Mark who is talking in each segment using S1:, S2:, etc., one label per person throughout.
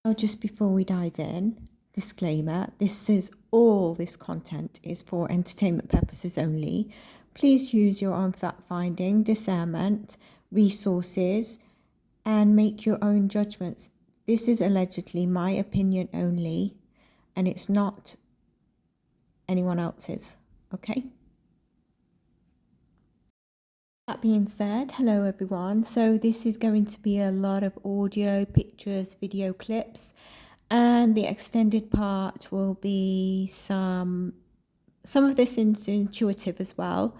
S1: Oh, just before we dive in, disclaimer, this content is for entertainment purposes only. Please use your own fact-finding, discernment, resources, and make your own judgments. This is allegedly my opinion only, and it's not anyone else's, okay? That being said, hello everyone. So this is going to be a lot of audio, pictures, video clips, and the extended part will be some of this is intuitive as well,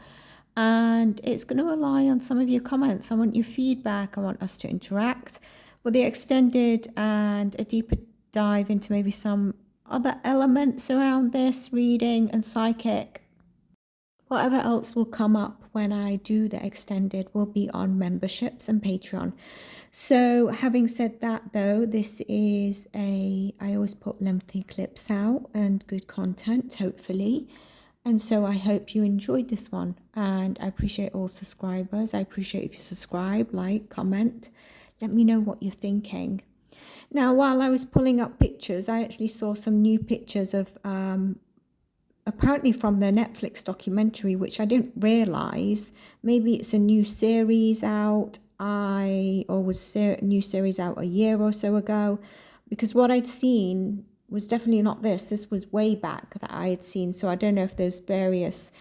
S1: and it's going to rely on some of your comments. I want your feedback. I want us to interact with the extended and a deeper dive into maybe some other elements around this reading and psychic. Whatever else will come up when I do the extended will be on memberships and Patreon. So having said that though, this is I always put lengthy clips out and good content, hopefully. And so I hope you enjoyed this one, and I appreciate all subscribers. I appreciate if you subscribe, like, comment. Let me know what you're thinking. Now, while I was pulling up pictures, I actually saw some new pictures of apparently from the Netflix documentary, which I didn't realize. Maybe it's a new series out. Was a new series out a year or so ago, because what I'd seen was definitely not this. This was way back that I had seen. So I don't know if there's various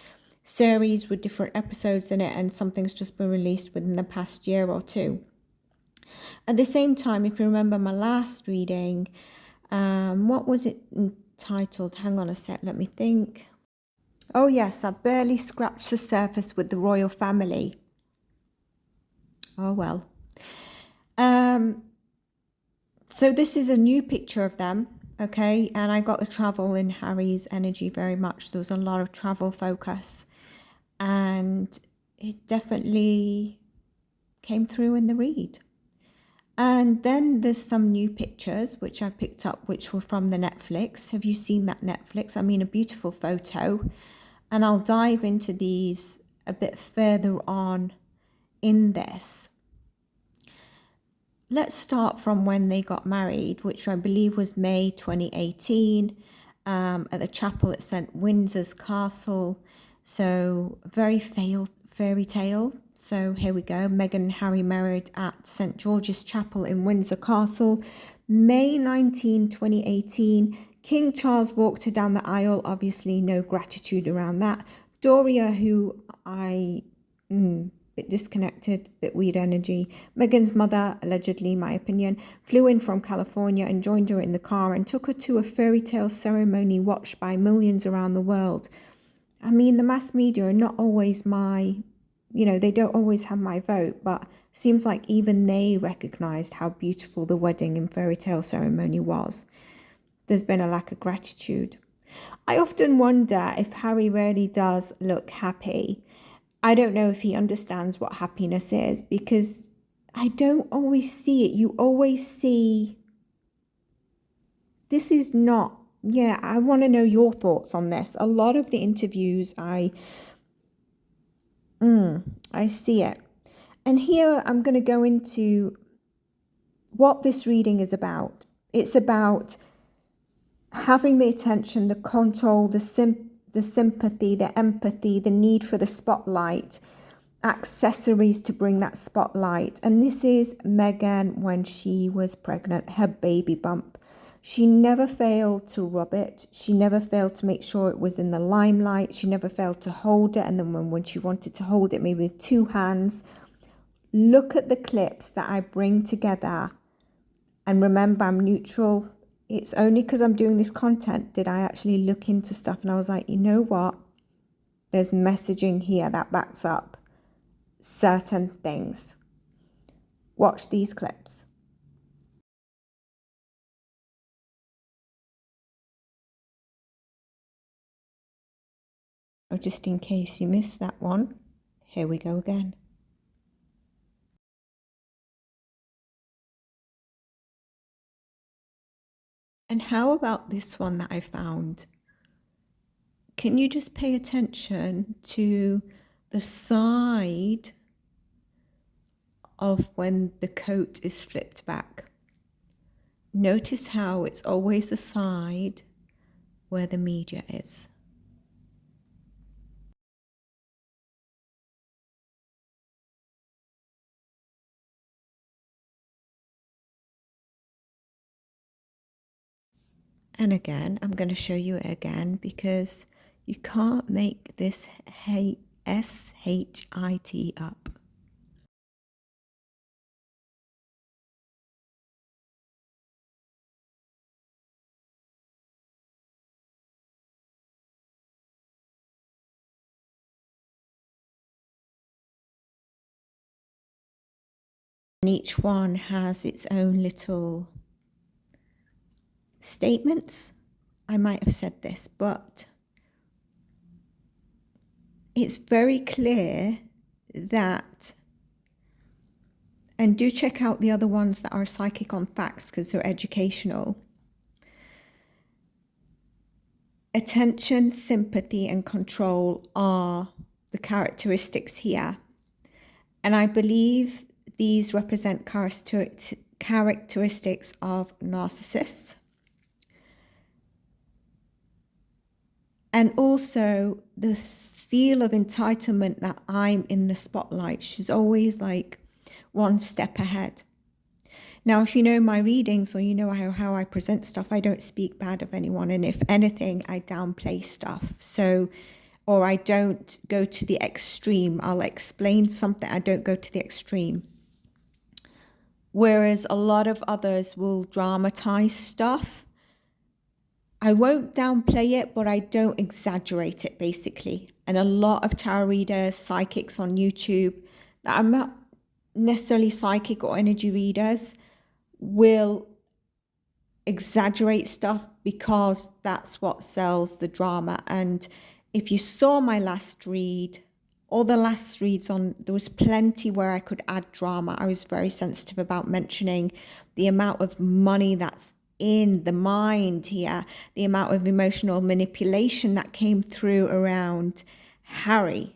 S1: series with different episodes in it and something's just been released within the past year or two. At the same time, if you remember my last reading, what was it titled? Hang on a sec, let me think. Oh yes, I barely scratched the surface with the royal family. Oh well. So this is a new picture of them, okay? And I got the travel in Harry's energy very much. There was a lot of travel focus, and it definitely came through in the read. And then there's some new pictures which I picked up, which were from the Netflix. Have you seen that Netflix? I mean, a beautiful photo. And I'll dive into these a bit further on in this. Let's start from when they got married, which I believe was May 2018, at the chapel at St. Windsor's Castle. So very fairy tale. So here we go. Meghan and Harry married at St. George's Chapel in Windsor Castle, May 19, 2018. King Charles walked her down the aisle. Obviously, no gratitude around that. Doria, who bit disconnected, bit weird energy. Meghan's mother, allegedly, my opinion, flew in from California and joined her in the car and took her to a fairy tale ceremony watched by millions around the world. I mean, the mass media are not always they don't always have my vote, but seems like even they recognized how beautiful the wedding and fairy tale ceremony was. There's been a lack of gratitude. I often wonder if Harry really does look happy. I don't know if he understands what happiness is, because I don't always see it. You always see, this is not, I want to know your thoughts on this. A lot of the interviews, I see it. And here I'm going to go into what this reading is about. It's about having the attention, the control, the sympathy, the empathy, the need for the spotlight, accessories to bring that spotlight. And this is Meghan when she was pregnant, her baby bump. She never failed to rub it. She never failed to make sure it was in the limelight. She never failed to hold it. And then when she wanted to hold it, maybe with two hands. Look at the clips that I bring together. And remember, I'm neutral. It's only because I'm doing this content did I actually look into stuff. And I was like, you know what? There's messaging here that backs up certain things. Watch these clips. Oh, just in case you missed that one, here we go again. And how about this one that I found? Can you just pay attention to the side of when the coat is flipped back? notice how it's always the side where the media is. And again, I'm going to show you it again because you can't make this S-H-I-T up. And each one has its own little statements. I might have said this, but it's very clear that, and do check out the other ones that are Psychic on Facts because they're educational. Attention, sympathy, and control are the characteristics here. And I believe these represent characteristics of narcissists. And also the feel of entitlement that I'm in the spotlight. She's always like one step ahead. Now, if you know my readings or you know how I present stuff, I don't speak bad of anyone. And if anything, I downplay stuff. So, or I don't go to the extreme. I'll explain something. I don't go to the extreme. Whereas a lot of others will dramatize stuff. I won't downplay it, but I don't exaggerate it, basically. And a lot of tarot readers, psychics on YouTube, that are not necessarily psychic or energy readers, will exaggerate stuff because that's what sells the drama. And if you saw my last read, all the last reads on, there was plenty where I could add drama. I was very sensitive about mentioning the amount of money that's in the mind here, the amount of emotional manipulation that came through around Harry.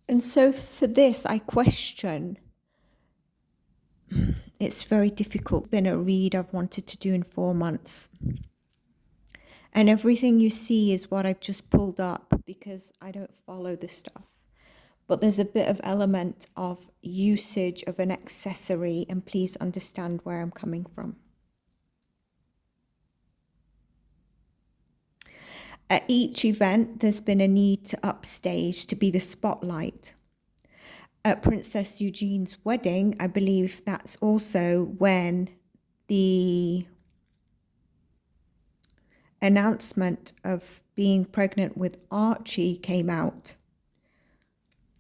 S1: And so for this, I question. It's very difficult. Been a read I've wanted to do in 4 months. And everything you see is what I've just pulled up because I don't follow this stuff. But there's a bit of element of usage of an accessory, and please understand where I'm coming from. At each event, there's been a need to upstage, to be the spotlight. At Princess Eugene's wedding, I believe that's also when the announcement of being pregnant with Archie came out.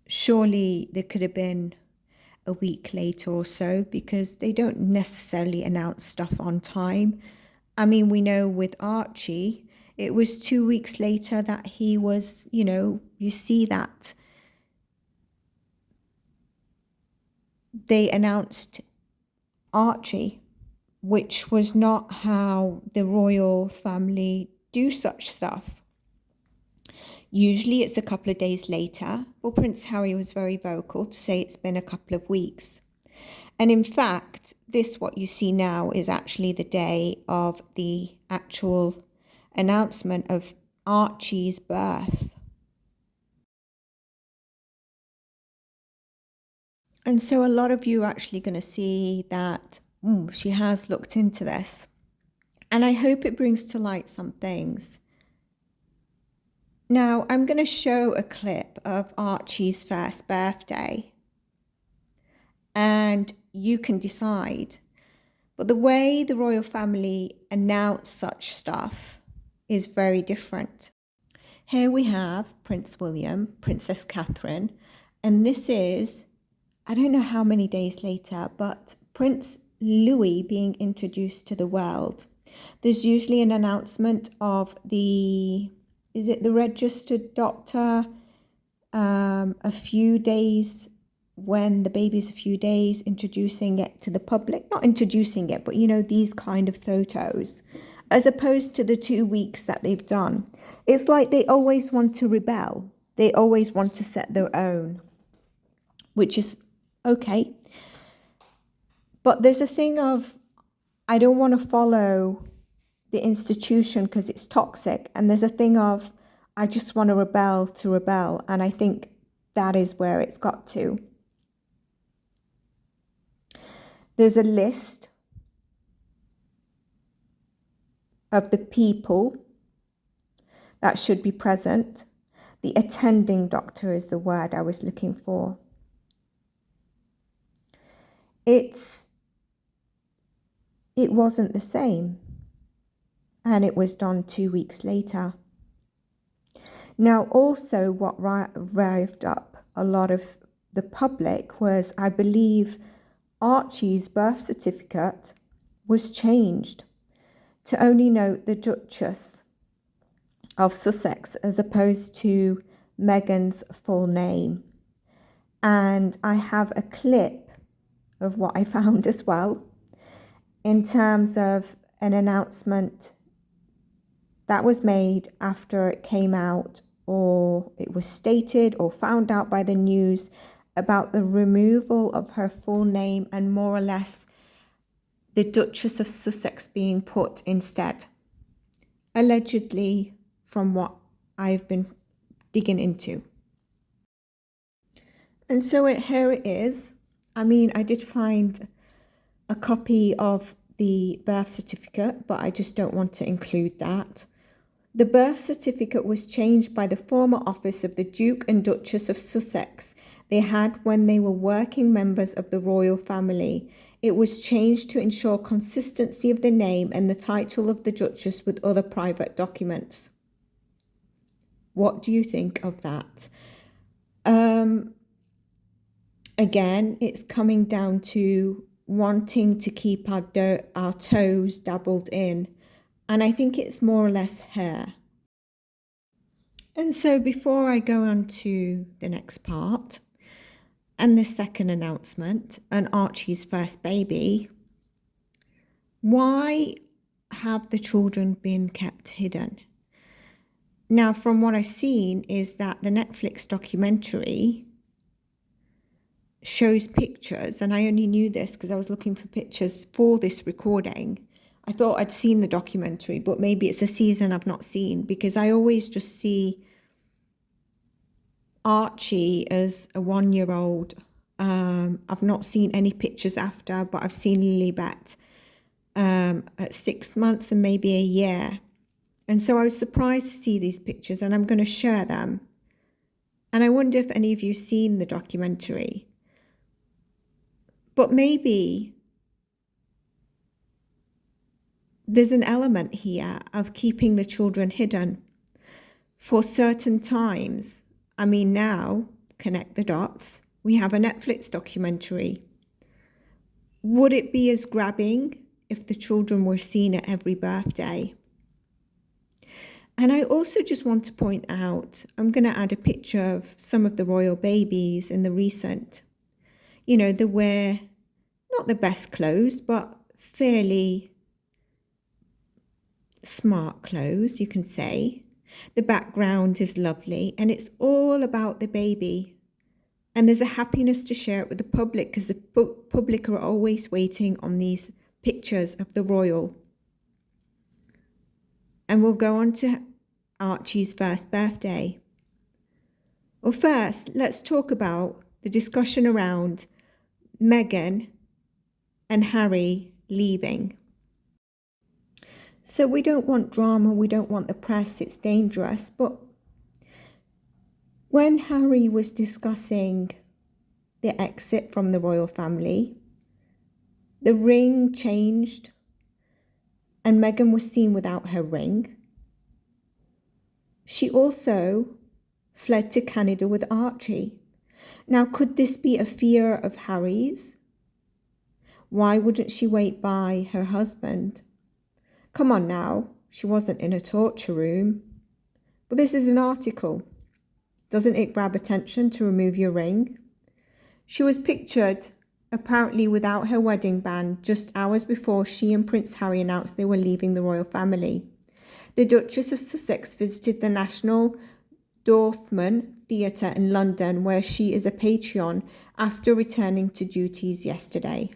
S1: Surely there could have been a week later or so because they don't necessarily announce stuff on time. I mean, we know with Archie, it was 2 weeks later that he was, you see that they announced Archie, which was not how the royal family do such stuff. Usually it's a couple of days later. Well, Prince Harry was very vocal to say it's been a couple of weeks. And in fact, what you see now is actually the day of the actual announcement of Archie's birth. And so a lot of you are actually going to see that she has looked into this. And I hope it brings to light some things. Now, I'm going to show a clip of Archie's first birthday. And you can decide. But the way the royal family announce such stuff is very different. Here we have Prince William, Princess Catherine, and this is, I don't know how many days later, but Prince Louis being introduced to the world. There's usually an announcement of the registered doctor a few days when the baby's a few days, introducing it to the public, not introducing it, but these kind of photos, as opposed to the 2 weeks that they've done. It's like they always want to rebel. They always want to set their own, which is okay. But there's a thing of, I don't want to follow the institution because it's toxic. And there's a thing of, I just want to rebel. And I think that is where it's got to. There's a list of the people that should be present. The attending doctor is the word I was looking for. It wasn't the same. And it was done 2 weeks later. Now, also what revved up a lot of the public was, I believe, Archie's birth certificate was changed to only note the Duchess of Sussex as opposed to Meghan's full name. And I have a clip of what I found as well in terms of an announcement that was made after it came out, or it was stated or found out by the news about the removal of her full name and more or less the Duchess of Sussex being put instead. Allegedly, from what I've been digging into. And so here it is. I mean, I did find a copy of the birth certificate, but I just don't want to include that. The birth certificate was changed by the former office of the Duke and Duchess of Sussex they had when they were working members of the royal family. It was changed to ensure consistency of the name and the title of the Duchess with other private documents. What do you think of that? Again, it's coming down to wanting to keep our toes dabbled in. And I think it's more or less here. And so before I go on to the next part and the second announcement and Archie's first baby, why have the children been kept hidden? Now, from what I've seen is that the Netflix documentary shows pictures, and I only knew this because I was looking for pictures for this recording. I thought I'd seen the documentary, but maybe it's a season I've not seen because I always just see Archie as a 1-year-old. I've not seen any pictures after, but I've seen Lilibet at 6 months and maybe a year. And so I was surprised to see these pictures, and I'm going to share them. And I wonder if any of you seen the documentary. But maybe there's an element here of keeping the children hidden for certain times. I mean, now, connect the dots, we have a Netflix documentary. Would it be as grabbing if the children were seen at every birthday? And I also just want to point out, I'm going to add a picture of some of the royal babies in the recent. They wear not the best clothes, but fairly smart clothes, you can say. The background is lovely, and it's all about the baby. And there's a happiness to share it with the public because the public are always waiting on these pictures of the royal. And we'll go on to Archie's first birthday. Well, first, let's talk about the discussion around Meghan and Harry leaving. So we don't want drama, we don't want the press, it's dangerous. But when Harry was discussing the exit from the royal family, the ring changed and Meghan was seen without her ring. She also fled to Canada with Archie. Now, could this be a fear of Harry's? Why wouldn't she wait by her husband? Come on now, she wasn't in a torture room. But this is an article. Doesn't it grab attention to remove your ring? She was pictured apparently without her wedding band just hours before she and Prince Harry announced they were leaving the royal family. The Duchess of Sussex visited the National Dorfman Theatre in London, where she is a patron, after returning to duties yesterday.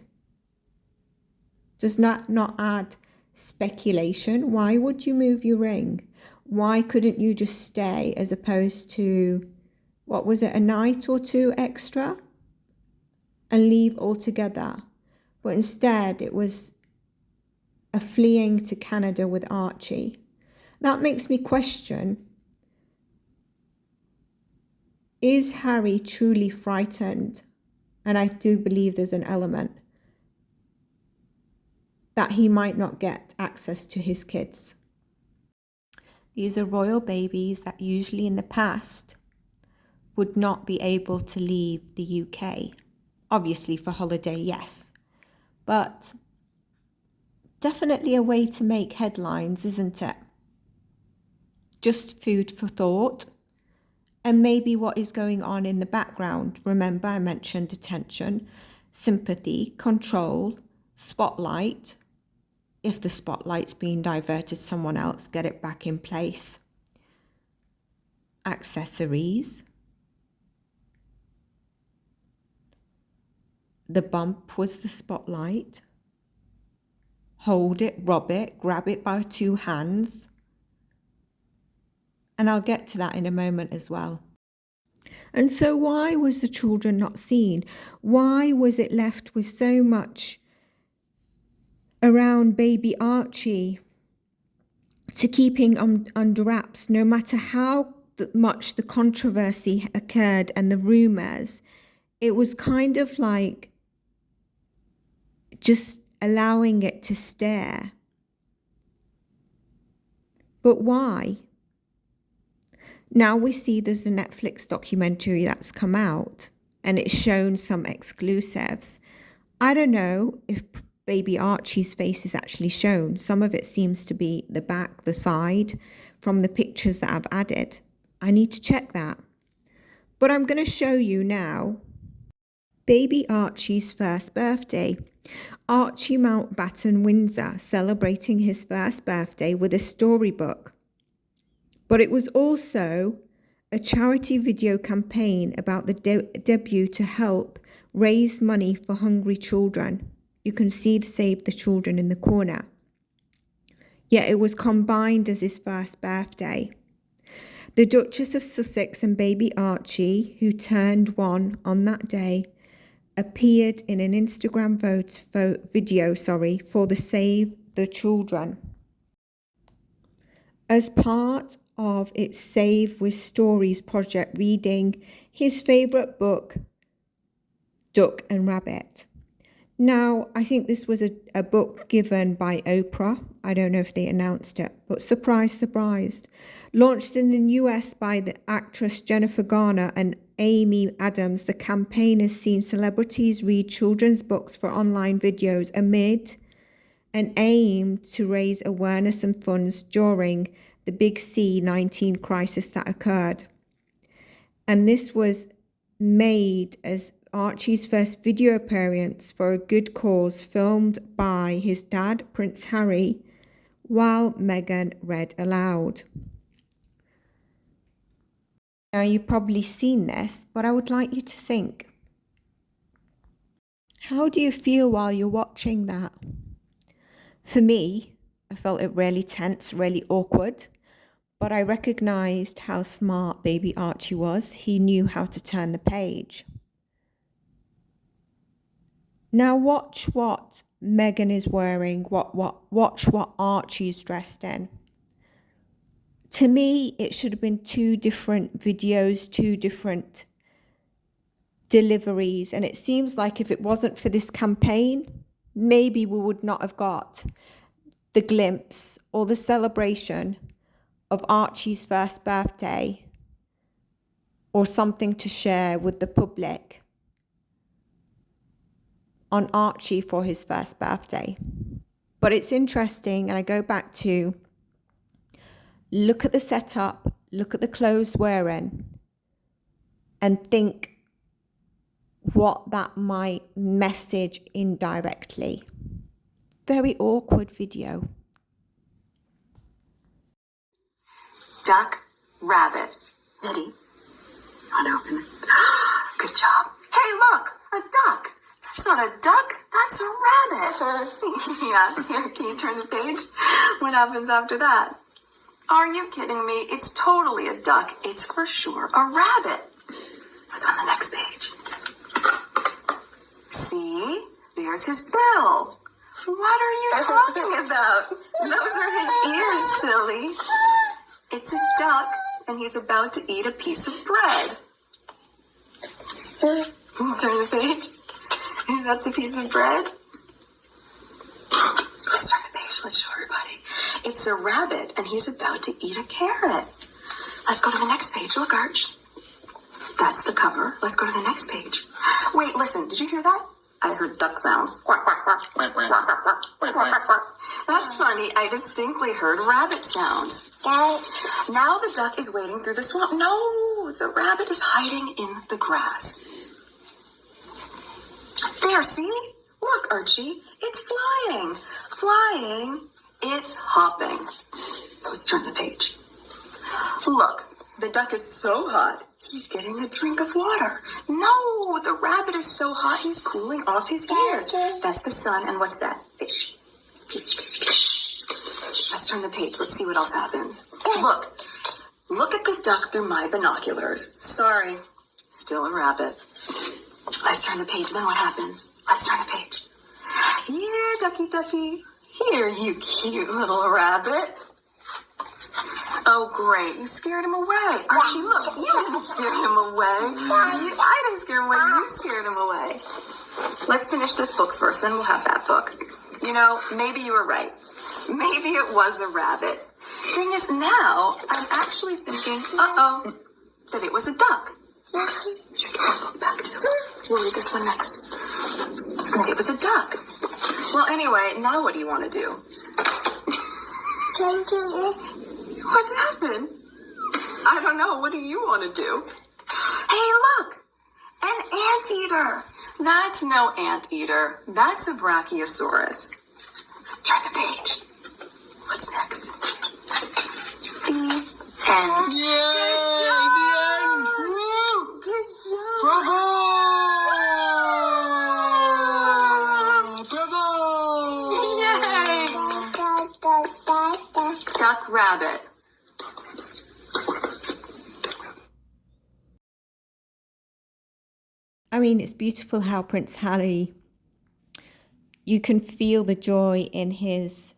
S1: Does that not add speculation? Why would you move your ring? Why couldn't you just stay as opposed to, what was it, a night or two extra and leave altogether? But instead it was a fleeing to Canada with Archie. That makes me question, is Harry truly frightened? And I do believe there's an element that he might not get access to his kids. These are royal babies that usually in the past would not be able to leave the UK. Obviously for holiday, yes. But definitely a way to make headlines, isn't it? Just food for thought. And maybe what is going on in the background. Remember, I mentioned attention, sympathy, control, spotlight. If the spotlight's being diverted, someone else, get it back in place. Accessories. The bump was the spotlight. Hold it, rub it, grab it by two hands. And I'll get to that in a moment as well. And so why was the children not seen? Why was it left with so much around baby Archie to keeping under wraps, no matter how much the controversy occurred and the rumours? It was kind of like just allowing it to stare. But why? Now we see there's a Netflix documentary that's come out and it's shown some exclusives. I don't know if baby Archie's face is actually shown. Some of it seems to be the back, the side, from the pictures that I've added. I need to check that. But I'm going to show you now baby Archie's first birthday. Archie Mountbatten Windsor celebrating his first birthday with a storybook. But it was also a charity video campaign about the debut to help raise money for hungry children. You can see the Save the Children in the corner. Yet it was combined as his first birthday. The Duchess of Sussex and baby Archie, who turned one on that day, appeared in an Instagram video for the Save the Children. As part of its Save with Stories project, reading his favourite book, Duck and Rabbit. Now, I think this was a book given by Oprah. I don't know if they announced it, but surprise, surprise. Launched in the US by the actress Jennifer Garner and Amy Adams, the campaign has seen celebrities read children's books for online videos amid an aim to raise awareness and funds during the big C-19 crisis that occurred. And this was made as Archie's first video appearance for a good cause, filmed by his dad, Prince Harry, while Meghan read aloud. Now, you've probably seen this, but I would like you to think. How do you feel while you're watching that? For me, I felt it really tense, really awkward, but I recognised how smart baby Archie was. He knew how to turn the page. Now watch what Meghan is wearing, watch what Archie's dressed in. To me, it should have been two different videos, two different deliveries. And it seems like if it wasn't for this campaign, maybe we would not have got the glimpse or the celebration of Archie's first birthday or something to share with the public on Archie for his first birthday. But it's interesting, and I go back to look at the setup, look at the clothes wearing, and think, what that might message indirectly. Very awkward video.
S2: Duck, rabbit. Ready? Unopen it. Good job. Hey, look, a duck. That's not a duck. That's a rabbit. Yeah, here, can you turn the page? What happens after that? Are you kidding me? It's totally a duck. It's for sure a rabbit. What's on the next page? See? There's his bill. What are you talking about? Those are his ears, silly. It's a duck, and he's about to eat a piece of bread. Turn the page. Is that the piece of bread? Let's turn the page. Let's show everybody. It's a rabbit, and he's about to eat a carrot. Let's go to the next page. Look, Arch. That's the cover. Let's go to the next page. Wait, listen. Did you hear that? I heard duck sounds. Quack, quack, quack. Quack, quack, quack, quack, quack, quack. That's funny. I distinctly heard rabbit sounds. Now the duck is wading through the swamp. No, the rabbit is hiding in the grass. There, see? Look, Archie. It's flying. Flying. It's hopping. So let's turn the page. Look, the duck is so hot, he's getting a drink of water. No, the rabbit is so hot, he's cooling off his ears. That's the sun, and what's that? Fish. Fish, fish, fish. Let's turn the page. Let's see what else happens. Look at the duck through my binoculars. Sorry, still a rabbit. Let's turn the page, then what happens? Let's turn the page. Here, ducky, ducky. Here, you cute little rabbit. Oh, great. You scared him away. Archie, look, you didn't scare him away. I didn't scare him away. You scared him away. Let's finish this book first, then we'll have that book. You know, maybe you were right. Maybe it was a rabbit. Thing is, now I'm actually thinking, that it was a duck. Should get that book back too. We'll read this one next. It was a duck. Well, anyway, now what do you want to do? What happened? I don't know. What do you want to do? Hey, look! An anteater! That's no anteater. That's a brachiosaurus. Let's turn the page. What's next? The end.
S3: Yay! The end! Woo!
S2: Good job!
S3: Bravo! Bravo!
S2: Yay! Duck rabbit.
S1: I mean, it's beautiful how Prince Harry, you can feel the joy in his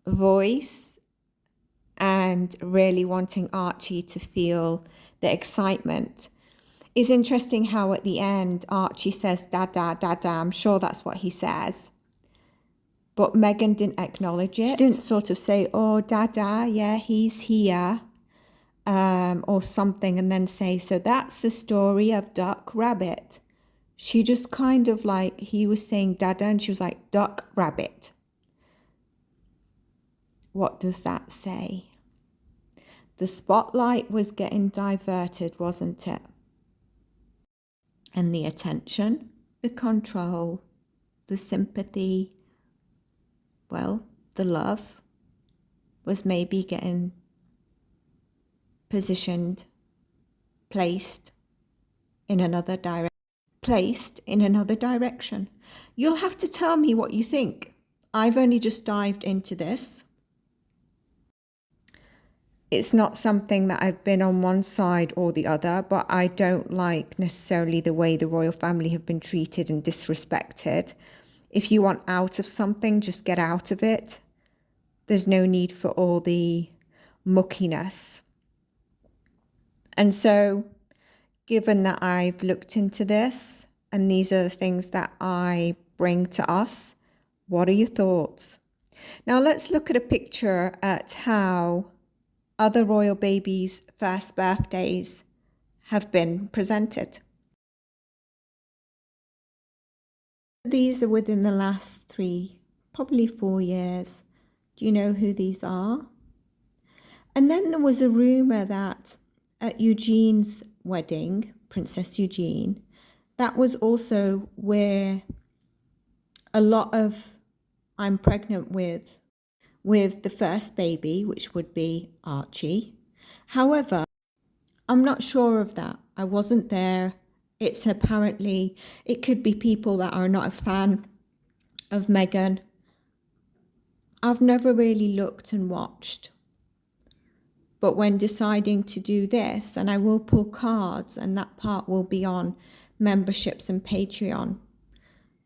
S1: voice and really wanting Archie to feel the excitement. It's interesting how at the end, Archie says, Dada, Dada. I'm sure that's what he says. But Meghan didn't acknowledge it. She didn't sort of say, oh, Dada, yeah, he's here. Or something, and then say, so that's the story of Duck Rabbit. She just kind of like, he was saying Dada, and she was like, Duck Rabbit. What does that say? The spotlight was getting diverted, wasn't it? And the attention, the control, the sympathy, well, the love was maybe getting positioned, placed in another direction. You'll have to tell me what you think. I've only just dived into this. It's not something that I've been on one side or the other, but I don't like necessarily the way the royal family have been treated and disrespected. If you want out of something, just get out of it. There's no need for all the muckiness. And so, given that I've looked into this, and these are the things that I bring to us, what are your thoughts? Now let's look at a picture at how other royal babies' first birthdays have been presented. These are within the last 3, probably 4 years. Do you know who these are? And then there was a rumour that at Eugene's wedding, Princess Eugenie, that was also where a lot of I'm pregnant with the first baby, which would be Archie. However, I'm not sure of that. I wasn't there. It's apparently, it could be people that are not a fan of Meghan. I've never really looked and watched. But when deciding to do this, and I will pull cards, and that part will be on memberships and Patreon.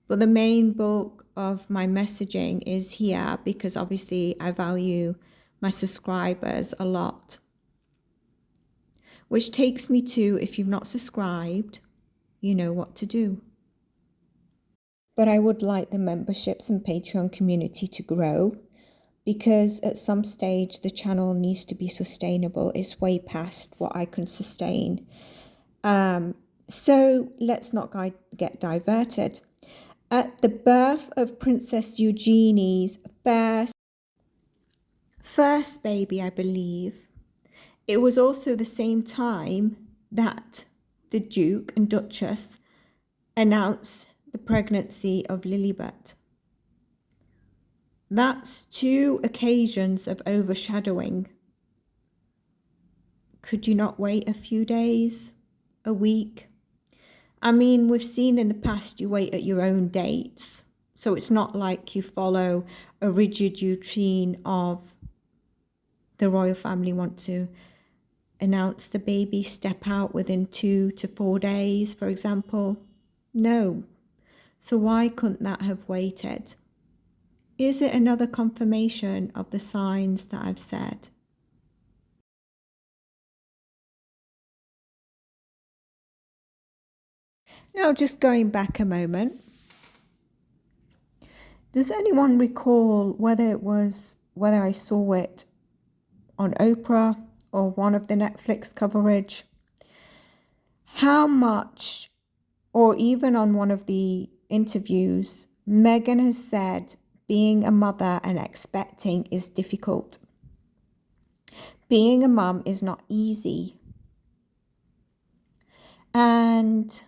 S1: But the main bulk of my messaging is here because obviously I value my subscribers a lot. Which takes me to, if you've not subscribed, you know what to do. But I would like the memberships and Patreon community to grow because at some stage the channel needs to be sustainable. It's way past what I can sustain. So let's not get diverted. At the birth of Princess Eugenie's first baby, I believe, it was also the same time that the Duke and Duchess announced the pregnancy of Lilibet. That's 2 occasions of overshadowing. Could you not wait a few days, a week? I mean, we've seen in the past you wait at your own dates. So it's not like you follow a rigid routine of the royal family want to announce the baby, step out within 2 to 4 days, for example. No. So why couldn't that have waited? Is it another confirmation of the signs that I've said? Now, just going back a moment, does anyone recall whether I saw it on Oprah or one of the Netflix coverage? How much, or even on one of the interviews, Meghan has said being a mother and expecting is difficult. Being a mum is not easy. And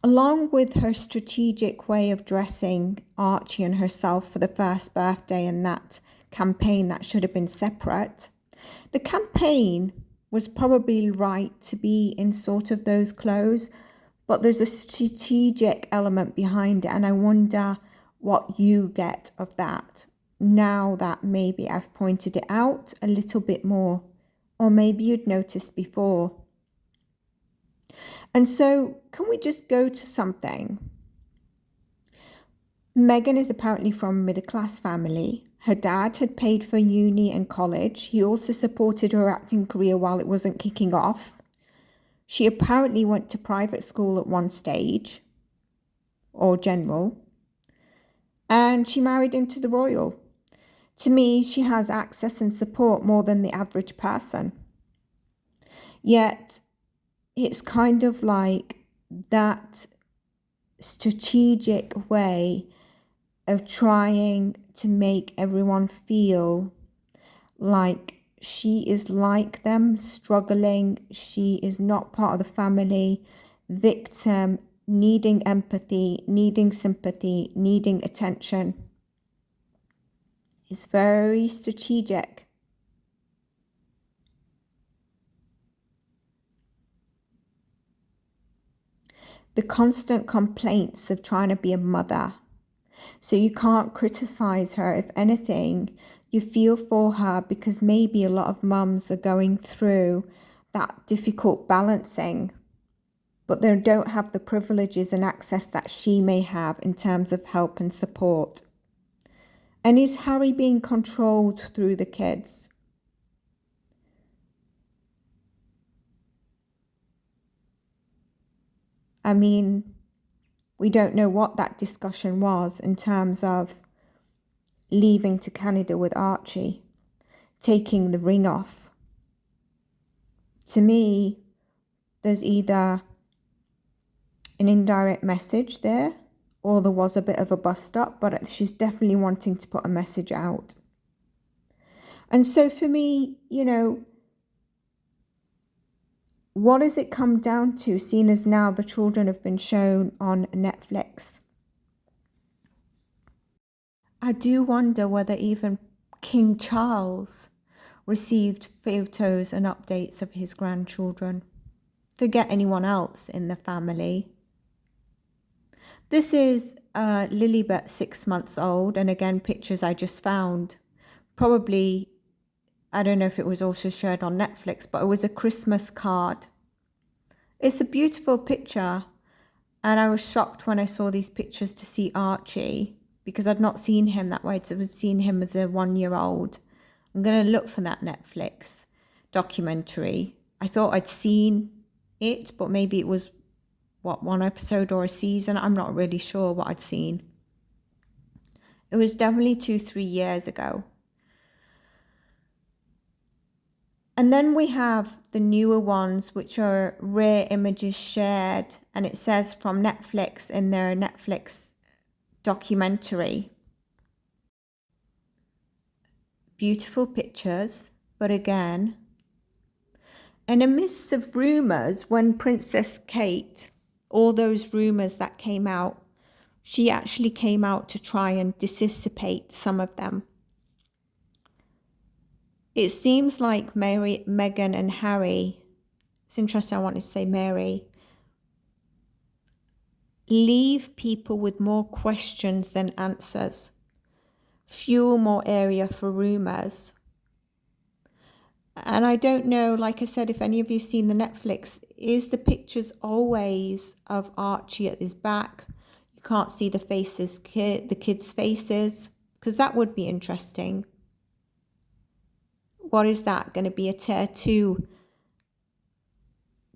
S1: along with her strategic way of dressing Archie and herself for the first birthday and that campaign that should have been separate, the campaign was probably right to be in sort of those clothes, but there's a strategic element behind it, and I wonder what you get of that now that maybe I've pointed it out a little bit more, or maybe you'd noticed before. And so can we just go to something? Meghan is apparently from a middle-class family. Her dad had paid for uni and college. He also supported her acting career while it wasn't kicking off. She apparently went to private school at one stage, or general, and she married into the royal. To me, she has access and support more than the average person. Yet, it's kind of like that strategic way of trying to make everyone feel like she is like them, struggling. She is not part of the family, victim, needing empathy, needing sympathy, needing attention. It's very strategic. The constant complaints of trying to be a mother. So you can't criticize her. If anything, you feel for her because maybe a lot of mums are going through that difficult balancing, but they don't have the privileges and access that she may have in terms of help and support. And is Harry being controlled through the kids? I mean, we don't know what that discussion was in terms of leaving to Canada with Archie, taking the ring off. To me, there's either an indirect message there or there was a bit of a bust up, but she's definitely wanting to put a message out. And so for me, you know, what does it come down to, seeing as now the children have been shown on Netflix? I do wonder whether even King Charles received photos and updates of his grandchildren. Forget anyone else in the family. This is Lilibet, 6 months old, and again, pictures I just found. Probably, I don't know if it was also shared on Netflix, but it was a Christmas card. It's a beautiful picture, and I was shocked when I saw these pictures to see Archie, because I'd not seen him that way. I'd seen him as a 1-year-old. I'm going to look for that Netflix documentary. I thought I'd seen it, but maybe it was, one episode or a season? I'm not really sure what I'd seen. It was definitely 2-3 years ago. And then we have the newer ones, which are rare images shared. And it says from Netflix in their Netflix documentary. Beautiful pictures, but again, in the midst of rumours, when Princess Kate, all those rumours that came out, she actually came out to try and dissipate some of them. It seems like Meghan and Harry, it's interesting, I wanted to say Mary, leave people with more questions than answers, fuel more area for rumours. And I don't know, like I said, if any of you seen the Netflix, is the pictures always of Archie at his back? You can't see the faces, the kids' faces, because that would be interesting. What is that going to be, a tier 2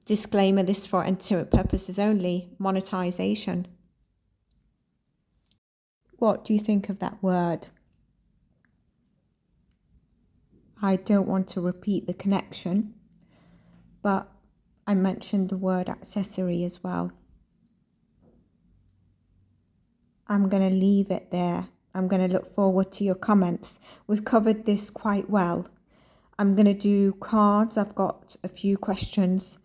S1: disclaimer? This for entertainment purposes only, monetization. What do you think of that word? I don't want to repeat the connection, but I mentioned the word accessory as well. I'm going to leave it there. I'm going to look forward to your comments. We've covered this quite well. I'm going to do cards. I've got a few questions.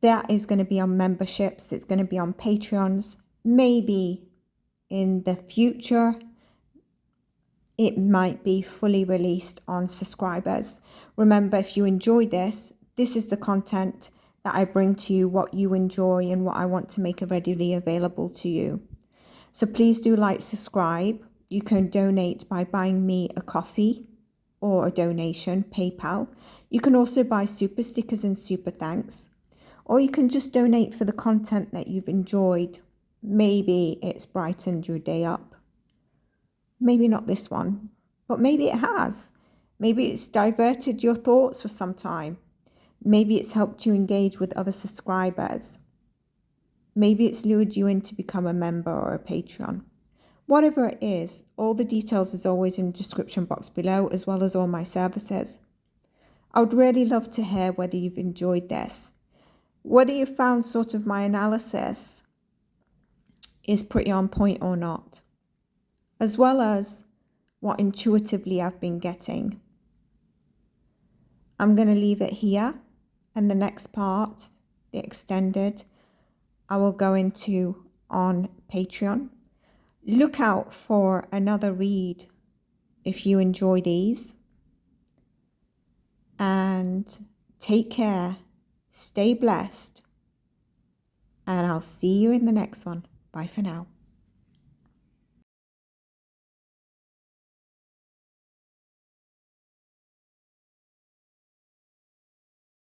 S1: That is going to be on memberships. It's going to be on Patreons. Maybe in the future, it might be fully released on subscribers. Remember, if you enjoy this, this is the content that I bring to you, what you enjoy and what I want to make readily available to you. So please do like, subscribe. You can donate by buying me a coffee or a donation, PayPal. You can also buy super stickers and super thanks. Or you can just donate for the content that you've enjoyed. Maybe it's brightened your day up. Maybe not this one, but maybe it has. Maybe it's diverted your thoughts for some time. Maybe it's helped you engage with other subscribers. Maybe it's lured you in to become a member or a Patreon. Whatever it is, all the details is always in the description box below, as well as all my services. I would really love to hear whether you've enjoyed this, whether you found sort of my analysis is pretty on point or not, as well as what intuitively I've been getting. I'm going to leave it here, and the next part, the extended, I will go into on Patreon. Look out for another read if you enjoy these. And take care, stay blessed, and I'll see you in the next one. Bye for now.